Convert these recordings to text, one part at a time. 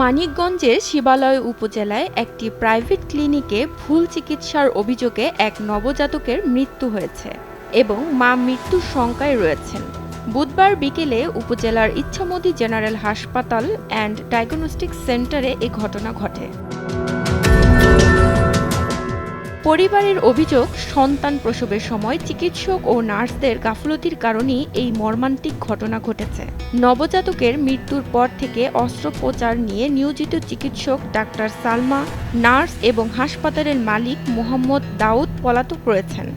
মানিকগঞ্জের শিবালয় উপজেলায় একটি প্রাইভেট ক্লিনিকে ভুল চিকিৎসার অভিযোগে এক নবজাতকের মৃত্যু হয়েছে এবং মা মৃত্যুর শঙ্কায় রয়েছেন। বুধবার বিকেলে উপজেলার ইচ্ছামতি জেনারেল হাসপাতাল অ্যান্ড ডায়াগনস্টিক সেন্টারে এ ঘটনা ঘটে। পরিবারের অভিযোগ, সন্তান প্রসবের সময় চিকিৎসক ও নার্সদের গাফলতির কারণেই এই মর্মান্তিক ঘটনা ঘটেছে। নবজাতকের মৃত্যুর পর থেকে অস্ত্রোপচার নিয়ে নিয়োজিত চিকিৎসক ডাক্তার সালমা, নার্স এবং হাসপাতালের মালিক মোহাম্মদ দাউদ পলাতক রয়েছেন।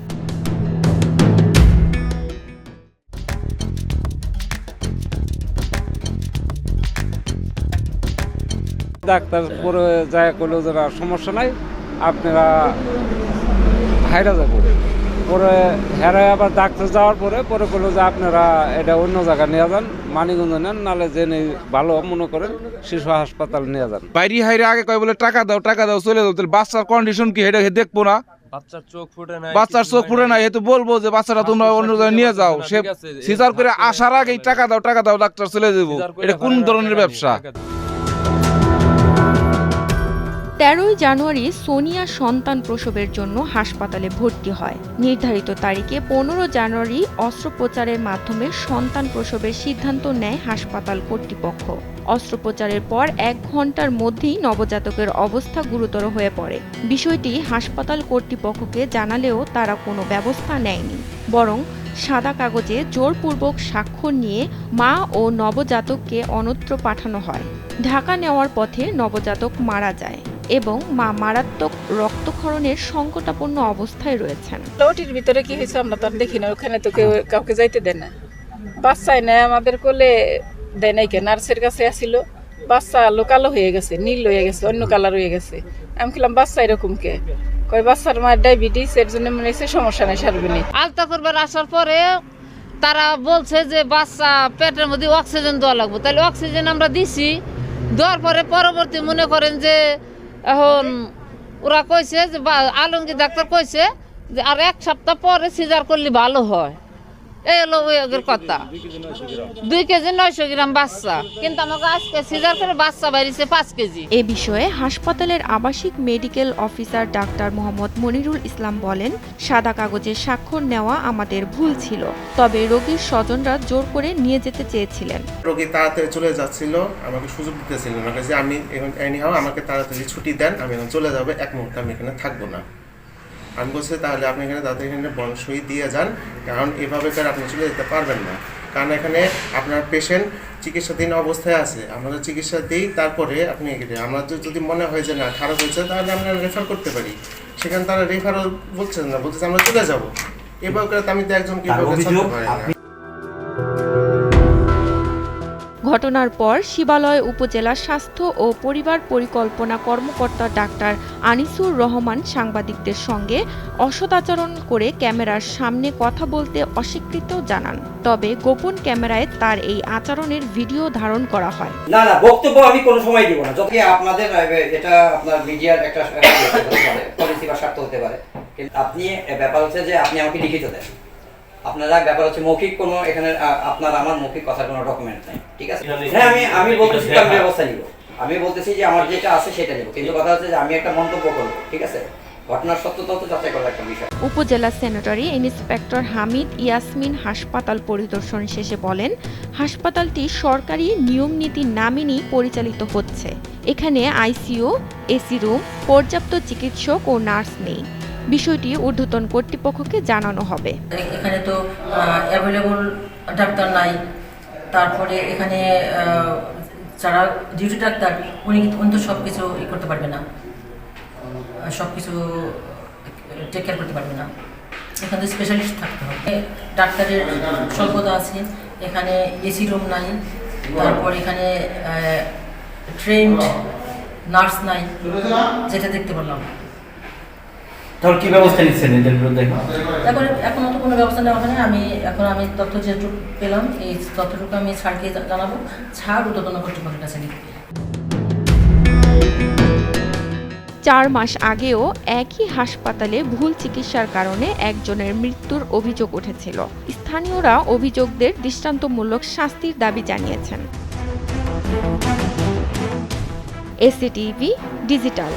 ডাক্তার পরে যায় করলো যে সমস্যা নাই, আপনারা হাইরা যাবো। পরে হেরাই আবার ডাক্তার যাওয়ার পরে করলো যে আপনারা এটা অন্য জায়গায় নিয়ে যান, মানিকগঞ্জ নেন, নাহলে জেনে ভালো মনে করেন শিশু হাসপাতাল নিয়ে যান। বাইরে হাইরে আগে কয় বলে টাকা দাও চলে যাও, তাহলে বাচ্চার কন্ডিশন কি এটা দেখবো না? বাচ্চার চোখ ফুটে নাই, এ তো বলবো যে বাচ্চাটা তোমরা অন্য জায়গায় নিয়ে যাও। সে সিজার করে আসার আগেই টাকা দাও ডাক্তার চলে যাবো। এটা কোন ধরনের ব্যবসা? 13 জানুয়ারি সোনিয়া সন্তান প্রসবের জন্য হাসপাতালে ভর্তি হয়। নির্ধারিত তারিখে 15 জানুয়ারি অস্ত্রোপচারের মাধ্যমে সন্তান প্রসবের সিদ্ধান্ত নেয় হাসপাতাল কর্তৃপক্ষ। অস্ত্রোপচারের পর 1 ঘন্টার মধ্যেই নবজাতকের অবস্থা গুরুতর হয়ে পড়ে। বিষয়টি হাসপাতাল কর্তৃপক্ষকে জানালেও তারা কোনো ব্যবস্থা নেয়নি, বরং সাদা কাগজে জোরপূর্বক স্বাক্ষর নিয়ে মা ও নবজাতককে অন্যত্র পাঠানো হয়। ঢাকা নেওয়ার পথে নবজাতক মারা যায় এবং মা মারাত্মক রক্তক্ষরণের সংকটাপন্ন অবস্থায় রয়েছেন। ওটির ভিতরে কি হয়েছে আমরা তো আর দেখি না, ওখানে তো কেউ কাউকে যাইতে দেয় না। বাচ্চাই না আমাদের কোলে দেয় নাই, কে নার্সের কাছে আসিল, বাচ্চা আলো কালো হয়ে গেছে, নীল হয়ে গেছে, অন্য কালার হয়ে গেছে। আমি খেলাম বাচ্চা এরকম কে, কয় বাচ্চার মায়ের ডায়াবেটিস, এর জন্য মনে হচ্ছে সমস্যা নেই, সার্বজনীন। আলতা করবার আসার পরে তারা বলছে যে বাচ্চা পেটের মধ্যে অক্সিজেন দেওয়া লাগবে, তাহলে অক্সিজেন আমরা দিছি। দেওয়ার পরে পরবর্তী মনে করেন যে এখন ওরা কইছে যে আলমগীর ডাক্তার কইছে যে আর 1 সপ্তাহ পরে সিজার করলে ভালো হয়। এই হলো ওই কথা। 2 কেজি 900 গ্রাম বাচ্চা, কিন্তু আমাকে আজকে সিজার করে বাচ্চা বাইরেছে 5 কেজি। এ বিষয়ে হাসপাতালের আবাসিক মেডিকেল অফিসার ডাক্তার মোহাম্মদ মনিরুল ইসলাম বলেন, সাদা কাগজে স্বাক্ষর নেওয়া আমাদের ভুল ছিল, তবে রোগীর স্বজনরা জোর করে নিয়ে যেতে চেয়েছিলেন। রোগী তাড়াতাড়ি চলে যাচ্ছিল, আমাকে সুযোগ দিতেছিলেন না যে আমি এনিহাও আমাকে তাড়াতাড়ি ছুটি দেন, আমি এখন চলে যাবো, 1 মুহূর্তে আমি এখানে থাকবো না। আমি বলছি তাহলে আপনি এখানে তাদের এখানে বনসই দিয়ে যান, কারণ এভাবে করে আপনি চলে যেতে পারবেন না, কারণ এখানে আপনার পেশেন্ট চিকিৎসাধীন অবস্থায় আছে, আমরা চিকিৎসা দিই, তারপরে আপনি আমরা যদি মনে হয় যে না খারাপ হয়েছে তাহলে আমরা রেফার করতে পারি। সেখানে তারা রেফারও বলছেন না, বলতেছে আমরা চলে যাবো। এভাবে করে আমি তো একজন কীভাবে চলতে পারি না। ঘটনার পর শিবালয় উপজেলা স্বাস্থ্য ও পরিবার পরিকল্পনা কর্মকর্তা ডাক্তার আনিসুর রহমান সাংবাদিকদের সঙ্গে অসদাচরণ করে ক্যামেরার সামনে কথা বলতে অস্বীকৃত জানান। তবে গোপন ক্যামেরায় তার এই আচরণের ভিডিও ধারণ করা হয়। না বক্তব্য আমি কোনো সময় দিব না, যদি আপনাদের এটা আপনার মিডিয়ার একটা পলিসি বা স্বার্থ হতে পারে, কিন্তু আপনি ব্যাপার হচ্ছে যে আপনি আমাকে লিখিত দেন। আপনারা ব্যাপার হচ্ছে মৌখিক কোনো এখানে আপনার আমার মৌখিক কথার কোনো ডকুমেন্ট নাই, ঠিক আছে? হ্যাঁ আমি বলতেছি আমি ব্যবস্থা নিব, আমি বলতেছি যে আমার যেটা আছে সেটা নিব, কিন্তু কথা হচ্ছে যে আমি একটা মন্তব্য করবো, ঠিক আছে? ঘটনার সত্য তথ্য যাচাই করার একটা বিষয়। উপজেলা সেক্রেটারি ইন্সপেক্টর হামিদ ইয়াসমিন হাসপাতাল পরিদর্শন শেষে বলেন, হাসপাতালটি সরকারি নিয়মনীতি না মেনেই পরিচালিত হচ্ছে। এখানে আইসিইউ, এসি রুম, পর্যাপ্ত চিকিৎসক ও নার্স নেই। বিষয়টি ঊর্ধ্বতন কর্তৃপক্ষকে জানানো হবে। এখানে তো অ্যাভেলেবল ডাক্তার নাই, তারপরে এখানে যারা ডিউটি ডাক্তার উনি তো সব কিছু করতে পারবে না, সব কিছু টেক কেয়ার করতে পারবে না। এখানে স্পেশালিস্ট থাকতে হবে, ডাক্তারের স্বল্পতা আছে, এখানে এসি রুম নাই, তারপর এখানে ট্রেন্ড নার্স নাই, যেটা দেখতে পারলাম। তাহলে কি ব্যবস্থা নিচ্ছেন এদের বিরুদ্ধে? এখন তো কোনো ব্যবস্থা নেওয়া হয়নি। আমি তথ্য যেটুকু পেলাম এই তথ্যটুকু আমি স্যারকে জানাবো, স্যার ঊর্ধ্বতন কর্তৃপক্ষের কাছে নিয়ে। 4 মাস আগেও একই হাসপাতালে ভুল চিকিৎসার কারণে একজনের মৃত্যুর অভিযোগ উঠেছিল। স্থানীয়রা অভিযোগদের দৃষ্টান্তমূলক শাস্তির দাবি জানিয়েছেন। এসিটিভি ডিজিটাল।